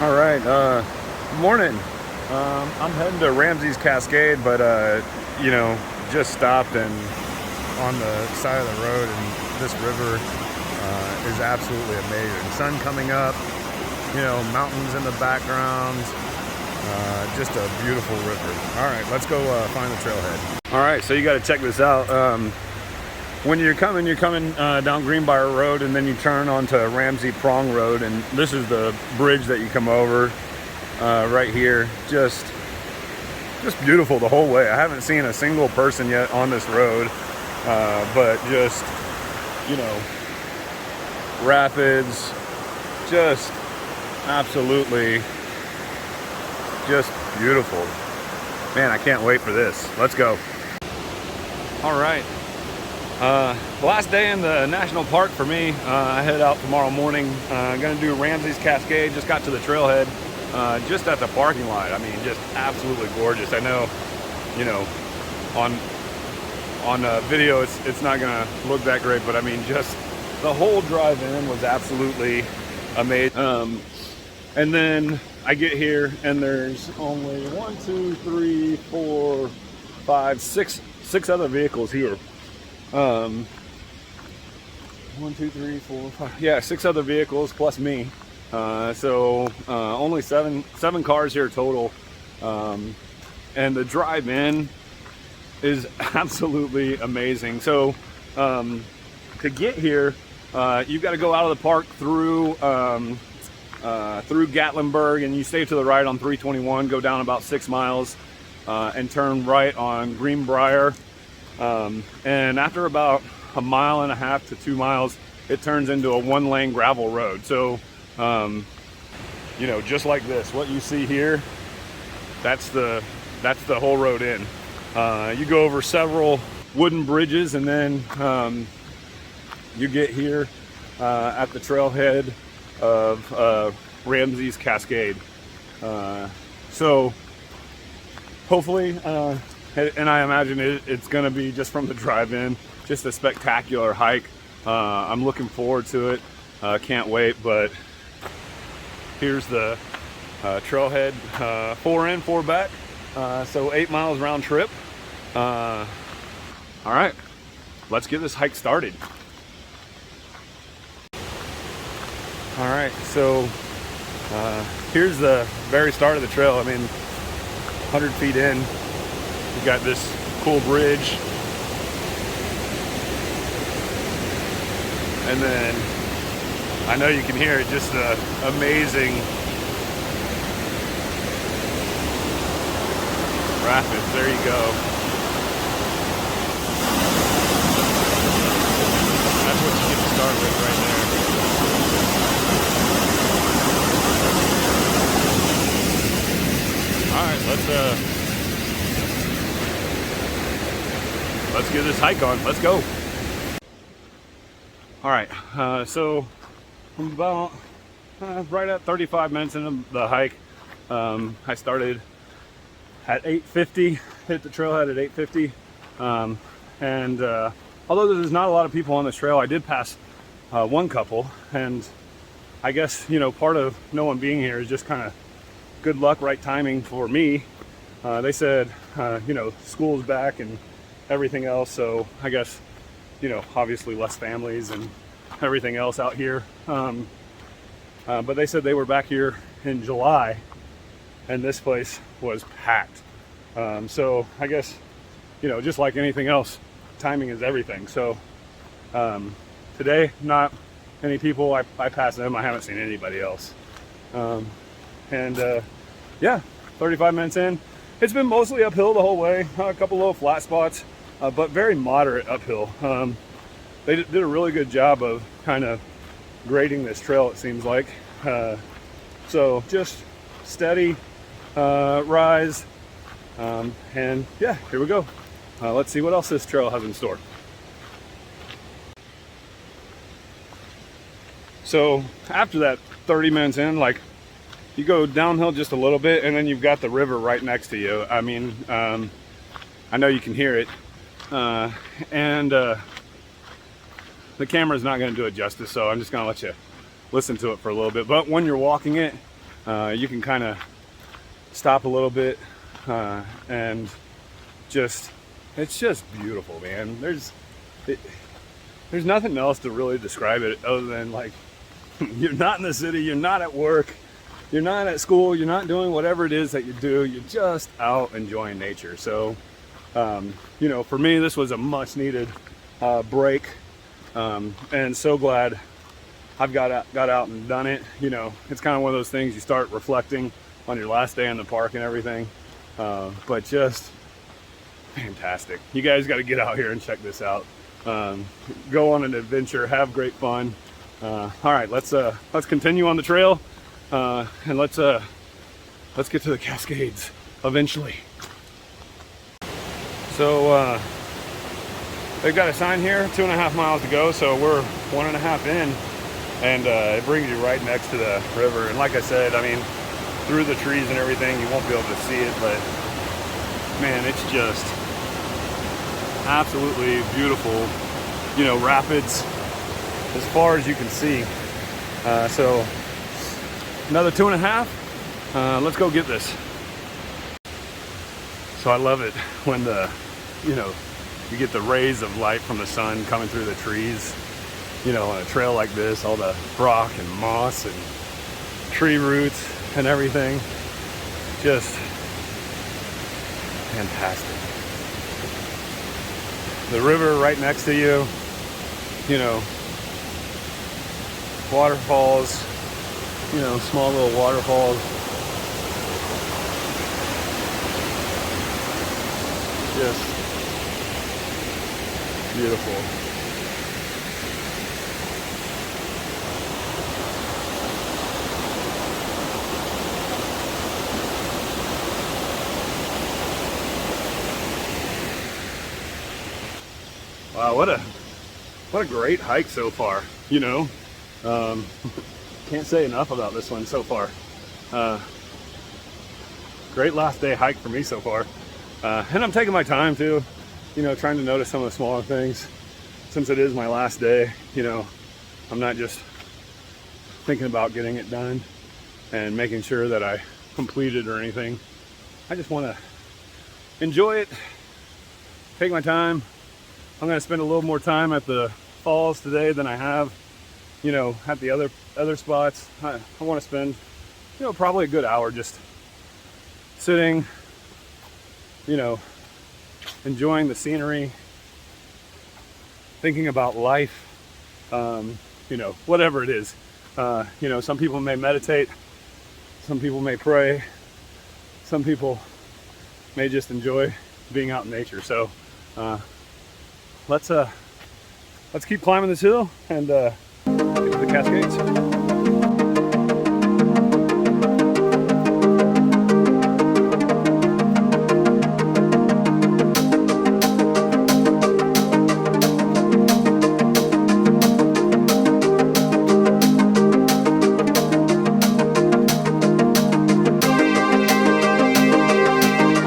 All right, morning. I'm heading to Ramsey's Cascade, but just stopped and on the side of the road, and this river is absolutely amazing. Sun coming up, mountains in the background, just a beautiful river. All right, let's go find the trailhead. All right, so you got to check this out. When you're coming down Greenbrier Road, and then you turn onto Ramsey Prong Road, and this is the bridge that you come over right here. Just beautiful the whole way. I haven't seen a single person yet on this road, but just, rapids, just absolutely just beautiful. Man, I can't wait for this. Let's go. All right. Last day in the national park for me. I head out tomorrow morning. Gonna do Ramsey's Cascade. Just got to the trailhead, just at the parking lot. I mean, just absolutely gorgeous. I know, on video it's not gonna look that great, but I mean, just the whole drive in was absolutely amazing. And then I get here, and there's only 1, 2, 3, 4, 5, 6 other vehicles here. 1, 2, 3, 4, 5. Yeah, 6 other vehicles plus me. So only seven cars here total. And the drive in is absolutely amazing. So to get here, you've got to go out of the park through Gatlinburg, and you stay to the right on 321, go down about 6 miles, and turn right on Greenbrier. And after about 1.5 miles to 2 miles, it turns into a 1-lane gravel road. So, just like this, what you see here, that's the whole road in. You go over several wooden bridges, and then you get here at the trailhead of Ramsey's Cascade. So hopefully, and I imagine it's going to be, just from the drive-in, just a spectacular hike. I'm looking forward to it. Can't wait. But here's the trailhead, 4 in, 4 back. So 8 miles round trip. All right, let's get this hike started. All right, so here's the very start of the trail. I mean, 100 feet in, you got this cool bridge, and then I know you can hear it, just the amazing rapids. There you go. That's what you get to start with right there. All right, let's get this hike on. Let's go. All right, so I'm about right at 35 minutes into the hike. I started at 8:50, hit the trailhead at 8:50, and although there's not a lot of people on this trail, I did pass one couple, and I guess part of no one being here is just kind of good luck, right timing for me. They said school's back and everything else, so I guess obviously less families and everything else out here, but they said they were back here in July, and this place was packed. So I guess just like anything else, timing is everything. So today, not any people. I passed them. I haven't seen anybody else. Yeah, 35 minutes in. It's been mostly uphill the whole way. A couple little flat spots, but very moderate uphill. They did a really good job of kind of grading this trail, it seems like. So just steady rise. And yeah, here we go. Let's see what else this trail has in store. So after that 30 minutes in, you go downhill just a little bit, and then you've got the river right next to you. I mean, I know you can hear it, and the camera's not going to do it justice, so I'm just going to let you listen to it for a little bit. But when you're walking it, you can kind of stop a little bit and just, it's just beautiful, man. There's nothing else to really describe it other than, like, you're not in the city, you're not at work, you're not at school, you're not doing whatever it is that you do, you're just out enjoying nature. So you know, for me, this was a much needed break, and so glad I've got out and done it. You know, it's kind of one of those things, you start reflecting on your last day in the park and everything, but just fantastic. You guys got to get out here and check this out. Go on an adventure, have great fun. All right, let's continue on the trail, and let's get to the Cascades eventually. So they've got a sign here, 2.5 miles to go, so we're 1.5 in, and it brings you right next to the river. And like I said, I mean, through the trees and everything, you won't be able to see it, but man, it's just absolutely beautiful. You know, rapids as far as you can see. So another 2.5. Let's go get this. So I love it when you get the rays of light from the sun coming through the trees, you know, on a trail like this, all the rock and moss and tree roots and everything. Just fantastic. The river right next to you, you know, waterfalls, you know, small little waterfalls. Just beautiful. Wow, what a great hike so far, you know. Can't say enough about this one so far. Great last day hike for me so far. And I'm taking my time too, you know, trying to notice some of the smaller things. Since it is my last day, you know, I'm not just thinking about getting it done and making sure that I complete it or anything. I just want to enjoy it, take my time. I'm going to spend a little more time at the falls today than I have, you know, at the other spots. I want to spend, you know, probably a good hour just sitting, you know, enjoying the scenery, thinking about life, you know, whatever it is. You know, some people may meditate, some people may pray, some people may just enjoy being out in nature. So let's keep climbing this hill and get to the Cascades.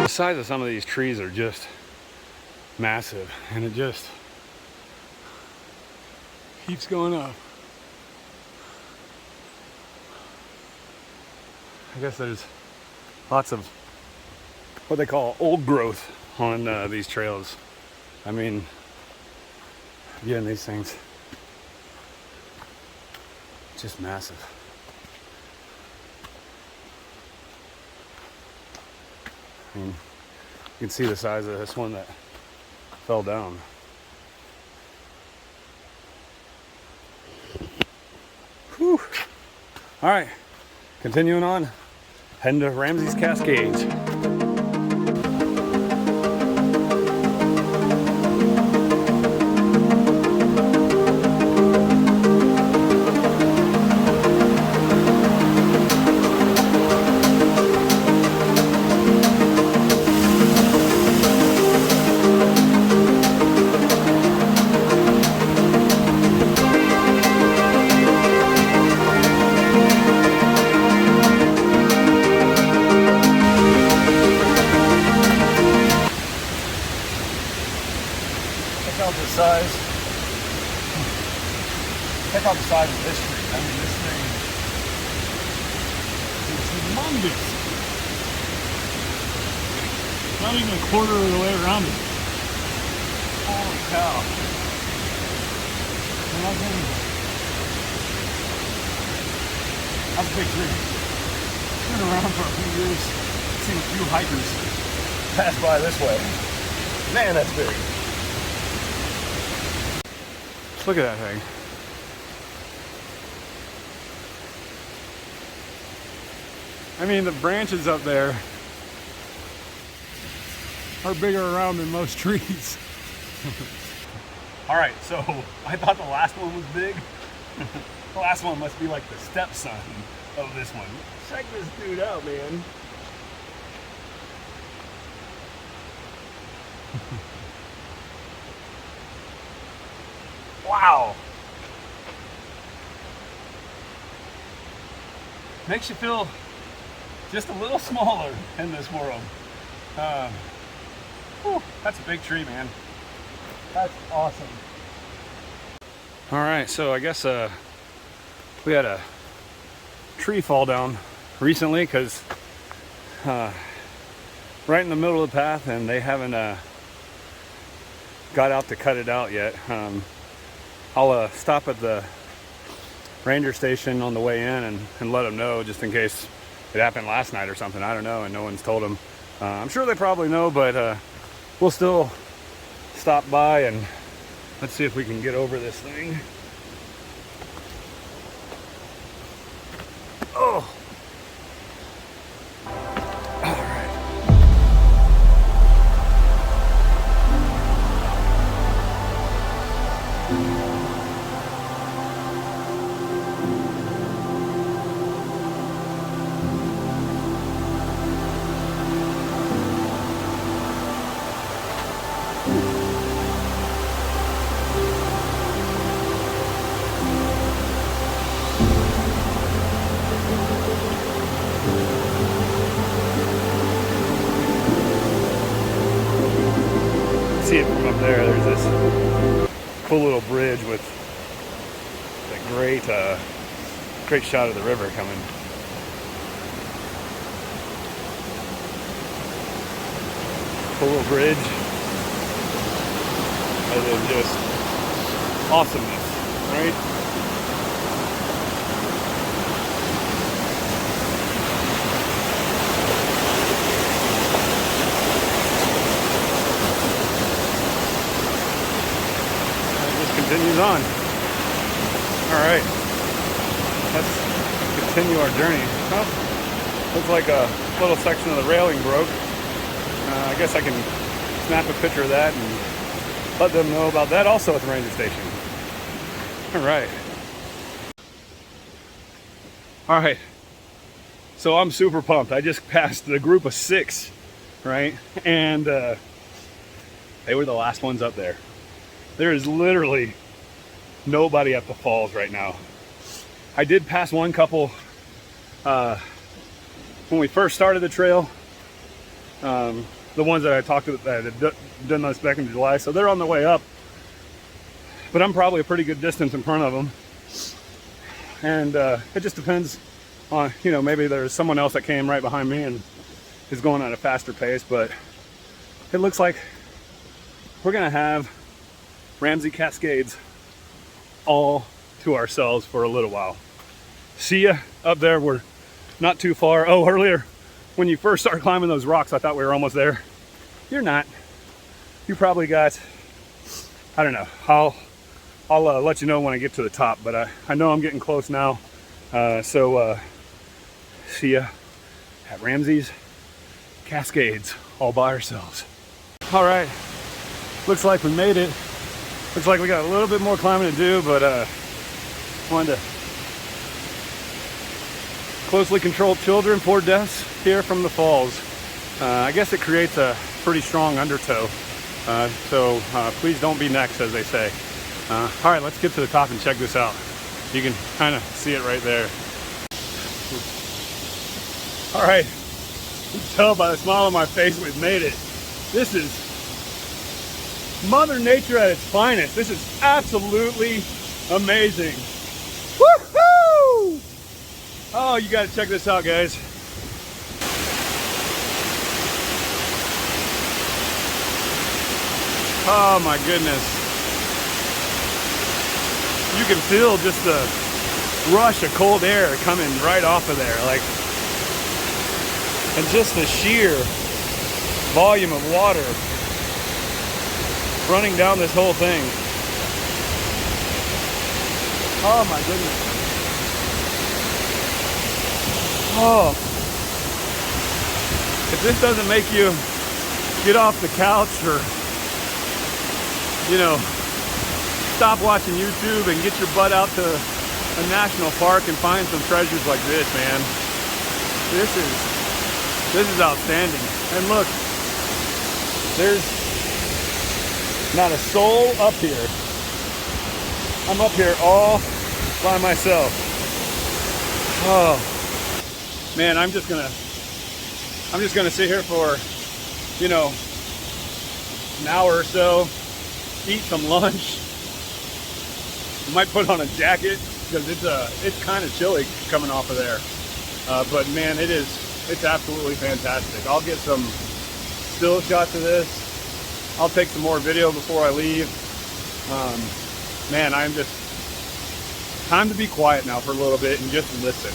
The size of some of these trees are just massive, and it just keeps going up. I guess there's lots of what they call old growth on these trails. I mean, again, these things just massive. I mean, you can see the size of this one that fell down. Whew. All right, continuing on, heading to Ramsey's Cascades. Check out the size of this tree. I mean, this thing is humongous. Not even a quarter of the way around it. Holy cow. That's a big tree. Been around for a few years. Seen a few hikers pass by this way. Man, that's big. Look at that thing. I mean, the branches up there are bigger around than most trees. All right, so I thought the last one was big. The last one must be like the stepson of this one. Check this dude out, man. Wow. Makes you feel just a little smaller in this world. Whew, that's a big tree, man. That's awesome. All right, so I guess we had a tree fall down recently because right in the middle of the path, and they haven't got out to cut it out yet. I'll stop at the ranger station on the way in and let them know, just in case it happened last night or something. I don't know, and no one's told them. I'm sure they probably know, but we'll still stop by and let's see if we can get over this thing. Oh. All right. See it from up there. There's this cool little bridge with a great shot of the river coming. Cool little bridge. And then just awesomeness, right? Continues on. All right, let's continue our journey. Well, looks like a little section of the railing broke. I guess I can snap a picture of that and let them know about that also at the ranger station. All right, so I'm super pumped. I just passed the group of 6, right? And they were the last ones up there. There is literally nobody at the falls right now. I did pass one couple when we first started the trail. The ones that I talked to that had done this back in July, so they're on the way up. But I'm probably a pretty good distance in front of them. And it just depends on, you know, maybe there's someone else that came right behind me and is going at a faster pace. But it looks like we're gonna have Ramsey Cascades all to ourselves for a little while. See ya up there. We're not too far. Oh, earlier when you first started climbing those rocks, I thought we were almost there. You're not. You probably got, I don't know. I'll let you know when I get to the top, but I know I'm getting close now. So see ya at Ramsey's Cascades all by ourselves. All right, looks like we made it. Looks like we got a little bit more climbing to do, but wanted to closely controlled children, 4 deaths here from the falls. I guess it creates a pretty strong undertow, so please don't be next, as they say. All right, let's get to the top and check this out. You can kind of see it right there. All right, you can tell by the smile on my face we've made it. This is Mother Nature at its finest. This is absolutely amazing. Woohoo! Oh, you gotta check this out, guys. Oh my goodness. You can feel just the rush of cold air coming right off of there, like, and just the sheer volume of water running down this whole thing. Oh my goodness. Oh, if this doesn't make you get off the couch or, you know, stop watching YouTube and get your butt out to a national park and find some treasures like this, man. This is outstanding. And look, there's not a soul up here. I'm up here all by myself. Oh man, I'm just gonna sit here for, you know, an hour or so, eat some lunch. Might put on a jacket because it's kind of chilly coming off of there. But man, it's absolutely fantastic. I'll get some still shots of this. I'll take some more video before I leave. Man, time to be quiet now for a little bit and just listen.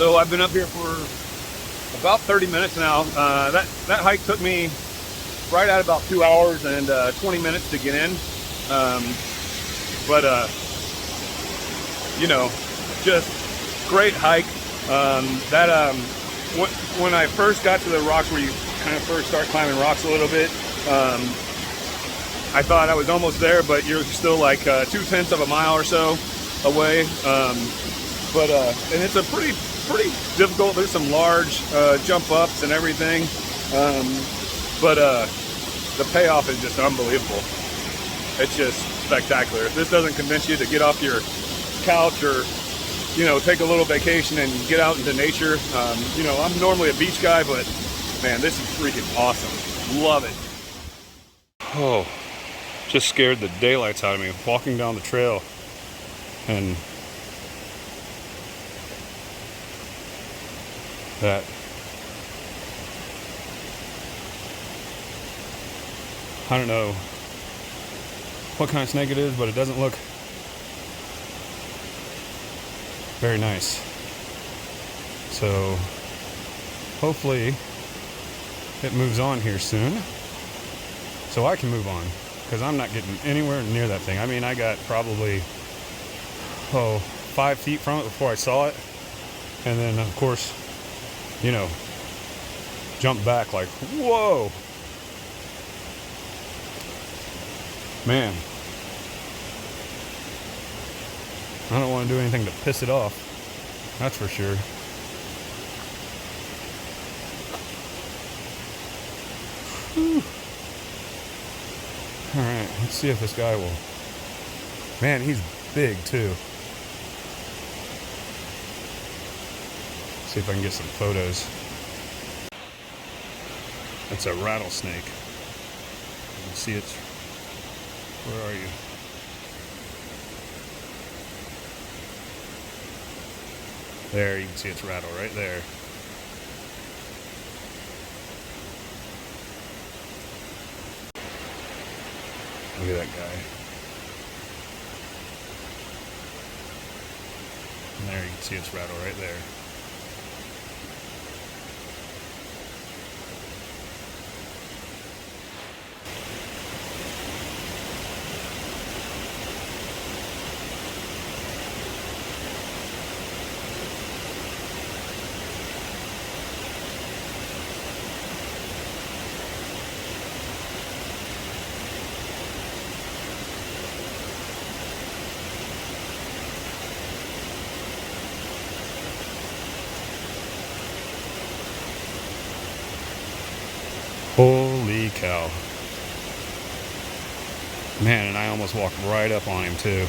So I've been up here for about 30 minutes now. That hike took me right at about 2 hours and 20 minutes to get in. You know, just great hike. When I first got to the rocks where you kind of first start climbing rocks a little bit, I thought I was almost there, but you're still like 2/10 of a mile or so away. And it's a pretty difficult. There's some large jump ups and everything, the payoff is just unbelievable. It's just spectacular. If this doesn't convince you to get off your couch or, you know, take a little vacation and get out into nature, you know, I'm normally a beach guy, but man, this is freaking awesome. Love it. Oh, just scared the daylights out of me walking down the trail, and that I don't know what kind of snake it is, but it doesn't look very nice. So hopefully it moves on here soon so I can move on, because I'm not getting anywhere near that thing. I mean, I got probably 5 feet from it before I saw it, and then of course, you know, jump back like, whoa, man. I don't want to do anything to piss it off, that's for sure. Whew. All right, let's see if this guy will. Man, he's big too. See if I can get some photos. It's a rattlesnake. You can see it's, where are you? There, you can see its rattle right there. Look at that guy. And there, you can see its rattle right there. Holy cow. Man, and I almost walked right up on him too.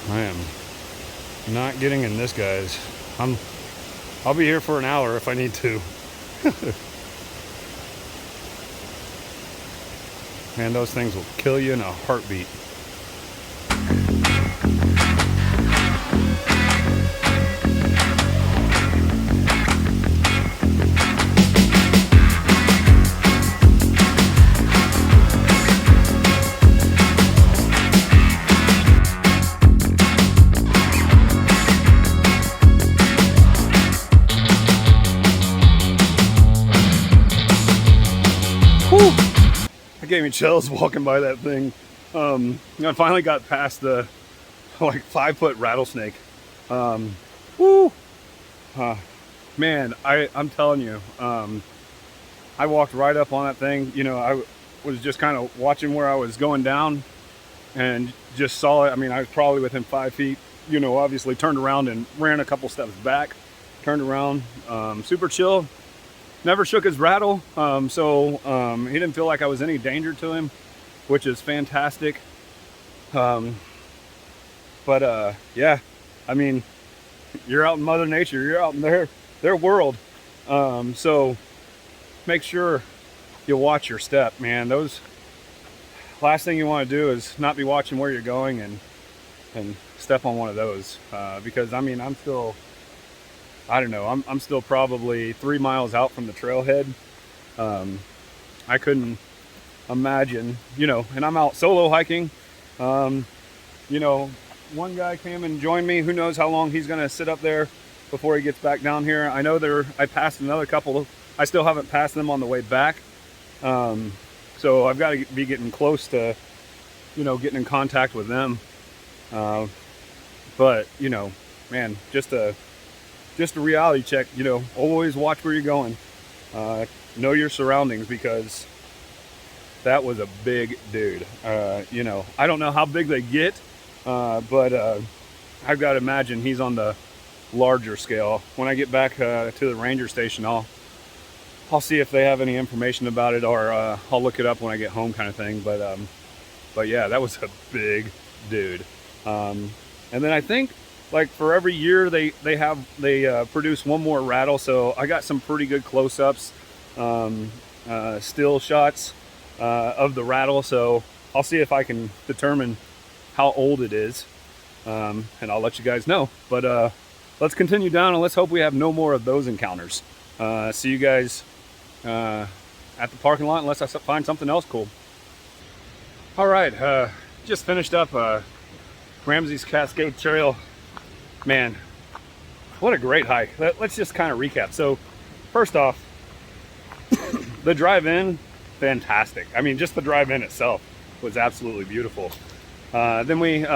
I am not getting in this, guys. I'll be here for an hour if I need to. Man, those things will kill you in a heartbeat. It gave me chills walking by that thing. I finally got past the like 5-foot rattlesnake. Woo! Man, I'm telling you, I walked right up on that thing. You know, I was just kind of watching where I was going down and just saw it. I mean, I was probably within 5 feet, you know, obviously turned around and ran a couple steps back, turned around, super chill. Never shook his rattle, so he didn't feel like I was any danger to him, which is fantastic. Yeah, I mean, you're out in Mother Nature, you're out in their world, so make sure you watch your step, man. Those last thing you want to do is not be watching where you're going and step on one of those, because I mean, I don't know, I'm still probably 3 miles out from the trailhead. I couldn't imagine, you know, and I'm out solo hiking. You know, one guy came and joined me. Who knows how long he's gonna sit up there before he gets back down here. I know I passed another couple. I still haven't passed them on the way back. So I've got to be getting close to, you know, getting in contact with them. But, you know, man, just a reality check, you know, always watch where you're going. Know your surroundings, because that was a big dude. You know, I don't know how big they get, but I've got to imagine he's on the larger scale. When I get back to the ranger station, I'll see if they have any information about it, or I'll look it up when I get home, kind of thing. But yeah, that was a big dude. And then I think, like, for every year they produce one more rattle, so I got some pretty good close-ups, still shots of the rattle, so I'll see if I can determine how old it is, and I'll let you guys know. But let's continue down, and let's hope we have no more of those encounters. See you guys at the parking lot, unless I find something else cool. All right, just finished up Ramsey's Cascade Trail. Man, what a great hike. Let's just kind of recap. So first off, the drive in, fantastic. I mean, just the drive in itself, was absolutely beautiful. Then we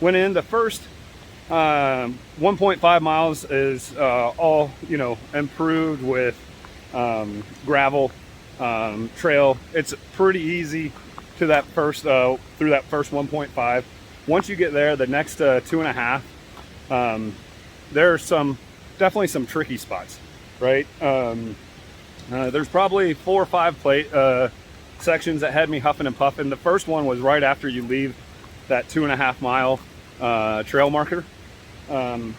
went in. The first 1.5 miles is all, you know, improved with gravel trail. It's pretty easy to that first through that first 1.5. Once you get there, the next 2.5, there are definitely some tricky spots, right? There's probably 4 or 5 plate sections that had me huffing and puffing. The first one was right after you leave that 2.5 mile trail marker, that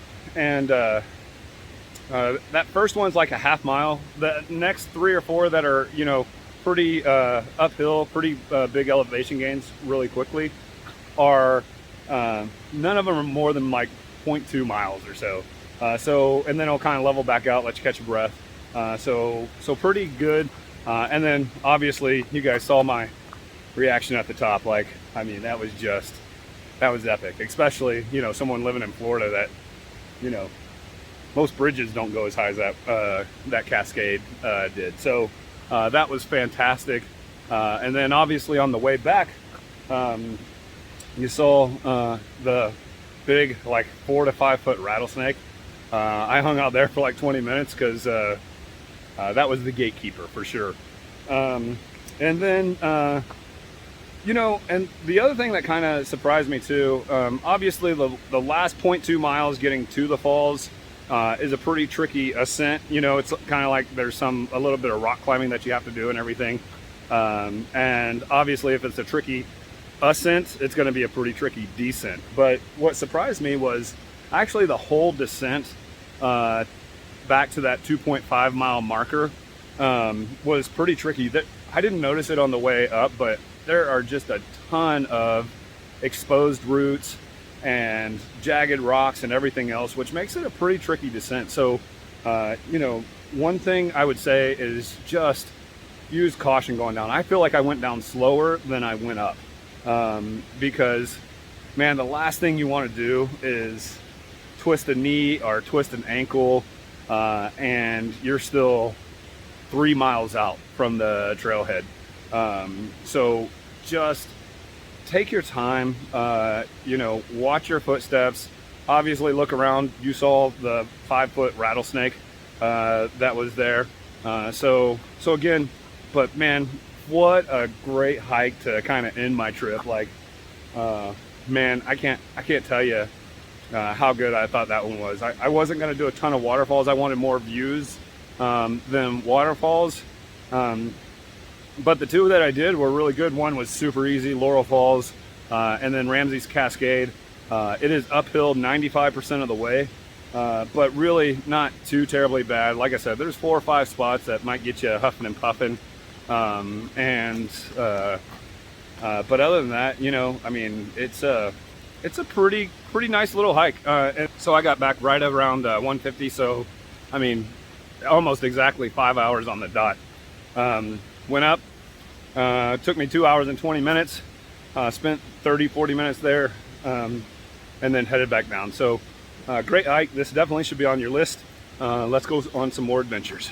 first one's like a half mile. The next 3 or 4 that are, you know, pretty uphill, pretty big elevation gains really quickly, are none of them are more than like 0.2 miles or so. And then it'll kind of level back out, let you catch your breath. So pretty good. And then obviously you guys saw my reaction at the top. Like, I mean, that was epic, especially, you know, someone living in Florida that, you know, most bridges don't go as high as that Cascade did. So that was fantastic. And then obviously on the way back, you saw the big, like 4 to 5 foot rattlesnake. I hung out there for like 20 minutes because that was the gatekeeper for sure. And then, you know, and the other thing that kind of surprised me too, obviously the last 0.2 miles getting to the falls is a pretty tricky ascent. You know, it's kind of like there's a little bit of rock climbing that you have to do and everything. And obviously if it's a tricky ascent, it's going to be a pretty tricky descent. But what surprised me was actually the whole descent back to that 2.5 mile marker was pretty tricky. That I didn't notice it on the way up, but there are just a ton of exposed roots and jagged rocks and everything else, which makes it a pretty tricky descent. So, you know, one thing I would say is just use caution going down. I feel like I went down slower than I went up, because, man, the last thing you want to do is twist a knee or twist an ankle, and you're still 3 miles out from the trailhead. So just take your time, you know, watch your footsteps, obviously look around. You saw the 5 foot rattlesnake that was there. So again, but man, what a great hike to kind of end my trip. Like, man, I can't tell you how good I thought that one was. I wasn't going to do a ton of waterfalls. I wanted more views than waterfalls. But the 2 that I did were really good. One was super easy, Laurel Falls, and then Ramsey's Cascade. It is uphill 95% of the way, but really not too terribly bad. Like I said, there's 4 or 5 spots that might get you huffing and puffing. But other than that, you know, I mean, it's a pretty nice little hike. And so I got back right around 1:50. So, I mean, almost exactly 5 hours on the dot. Went up, took me 2 hours and 20 minutes, spent 30-40 minutes there, and then headed back down. So great hike. This definitely should be on your list. Let's go on some more adventures.